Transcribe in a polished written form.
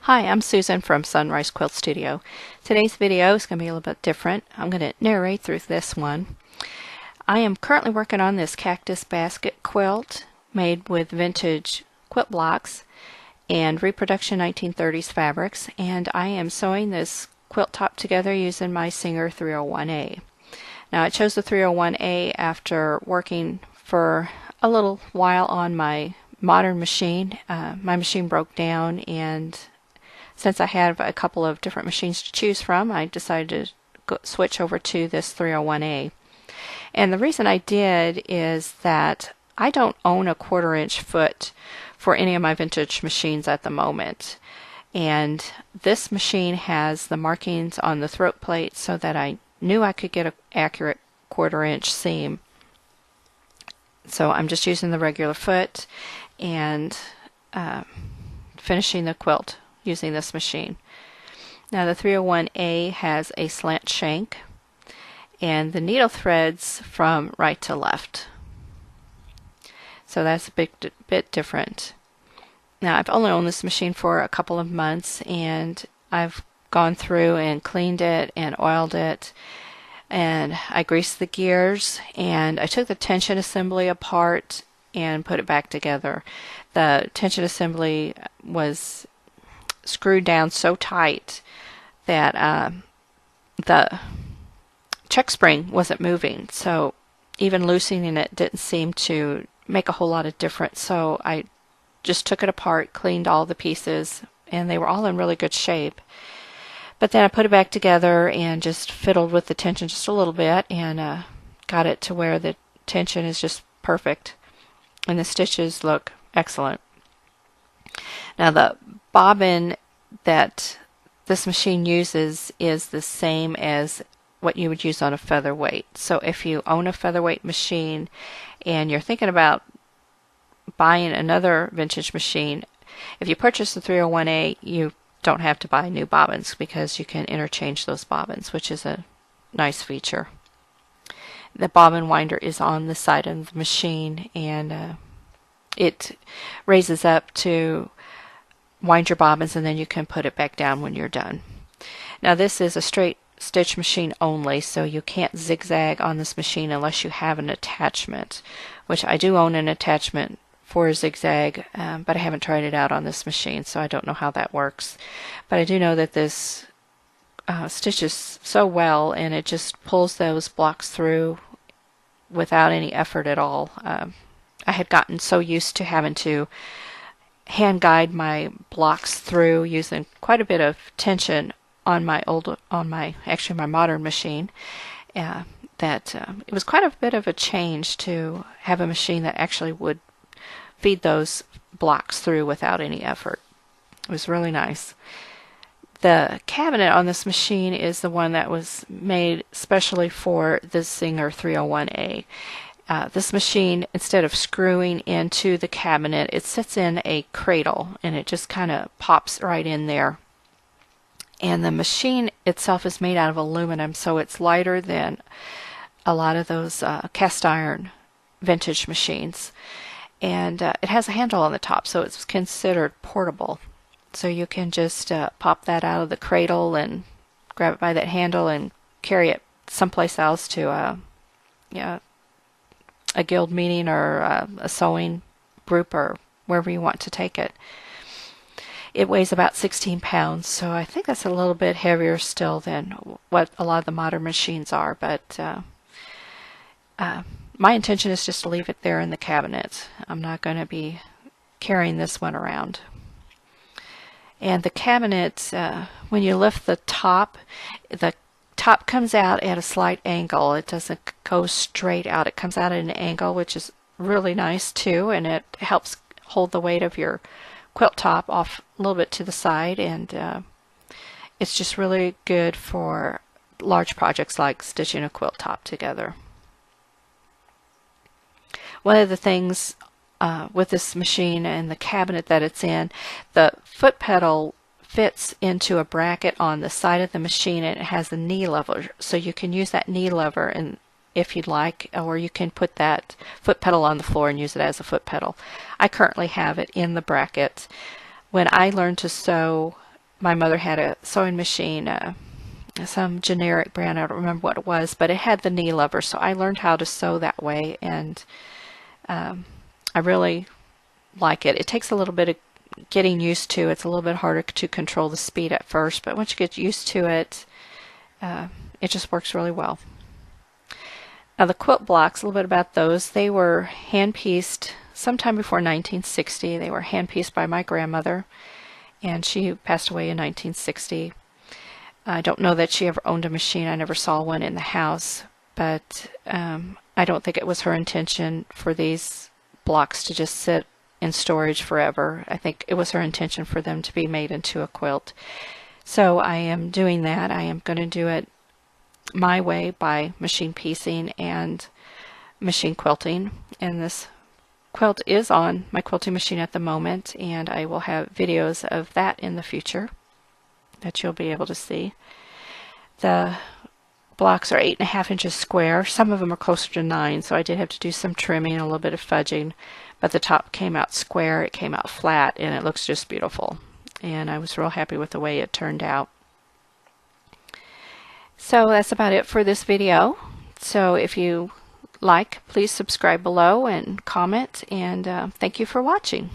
Hi, I'm Susan from Sunrise Quilt Studio. Today's video is going to be a little bit different. I'm going to narrate through this one. I am currently working on this cactus basket quilt made with vintage quilt blocks and reproduction 1930s fabrics, and I am sewing this quilt top together using my Singer 301A. Now I chose the 301A after working for a little while on my modern machine. My machine broke down, and since I have a couple of different machines to choose from, I decided to switch over to this 301A. And the reason I did is that I don't own a 1/4 inch foot for any of my vintage machines at the moment. And this machine has the markings on the throat plate so that I knew I could get an accurate 1/4 inch seam. So I'm just using the regular foot and finishing the quilt using this machine. Now the 301A has a slant shank and the needle threads from right to left. So that's a bit different. Now I've only owned this machine for a couple of months, and I've gone through and cleaned it and oiled it, and I greased the gears, and I took the tension assembly apart and put it back together. The tension assembly was screwed down so tight that the check spring wasn't moving, so even loosening it didn't seem to make a whole lot of difference. So I just took it apart, cleaned all the pieces, and they were all in really good shape. But then I put it back together and just fiddled with the tension just a little bit, and got it to where the tension is just perfect and the stitches look excellent. Now the bobbin that this machine uses is the same as what you would use on a featherweight. So if you own a featherweight machine and you're thinking about buying another vintage machine, if you purchase the 301A, you don't have to buy new bobbins because you can interchange those bobbins, which is a nice feature. The Bobbin Winder is on the side of the machine, and it raises up to wind your bobbins, and then you can put it back down when you're done. Now this is a straight stitch machine only, so you can't zigzag on this machine unless you have an attachment, which I do own an attachment for a zigzag, but I haven't tried it out on this machine, so I don't know how that works. But I do know that this stitches so well, and it just pulls those blocks through without any effort at all. I had gotten so used to having to hand guide my blocks through using quite a bit of tension on my my modern machine, that it was quite a bit of a change to have a machine that actually would feed those blocks through without any effort. It was really nice. The cabinet on this machine is the one that was made specially for the Singer 301A. This machine, instead of screwing into the cabinet, it sits in a cradle, and it just kind of pops right in there. And the machine itself is made out of aluminum, so it's lighter than a lot of those cast iron vintage machines. And it has a handle on the top, so it's considered portable. So you can just pop that out of the cradle and grab it by that handle and carry it someplace else to a guild meeting or a sewing group or wherever you want to take it. It weighs about 16 pounds, so I think that's a little bit heavier still than what a lot of the modern machines are, but my intention is just to leave it there in the cabinet. I'm not going to be carrying this one around. And the cabinet, when you lift the top comes out at a slight angle. It doesn't go straight out. It comes out at an angle, which is really nice too, and it helps hold the weight of your quilt top off a little bit to the side, and it's just really good for large projects like stitching a quilt top together. One of the things with this machine and the cabinet that it's in, the foot pedal fits into a bracket on the side of the machine, and it has a knee lever, so you can use that knee lever and if you'd like, or you can put that foot pedal on the floor and use it as a foot pedal. I currently have it in the bracket. When I learned to sew my mother had a sewing machine, some generic brand, I don't remember what it was, but it had the knee lever, so I learned how to sew that way, and I really like it. It takes a little bit of getting used to. It's a little bit harder to control the speed at first, but once you get used to it, it just works really well. Now the quilt blocks, a little bit about those. They were hand-pieced sometime before 1960. They were hand-pieced by my grandmother, and she passed away in 1960. I don't know that she ever owned a machine. I never saw one in the house, but I don't think it was her intention for these blocks to just sit in storage forever. I think it was her intention for them to be made into a quilt. So I am doing that. I am going to do it my way by machine piecing and machine quilting. And this quilt is on my quilting machine at the moment, and I will have videos of that in the future that you'll be able to see. The blocks are 8.5 inches square. Some of them are closer to 9, so I did have to do some trimming and a little bit of fudging, but the top came out square, it came out flat, and it looks just beautiful. And I was real happy with the way it turned out. So that's about it for this video. So if you like, please subscribe below and comment, and thank you for watching.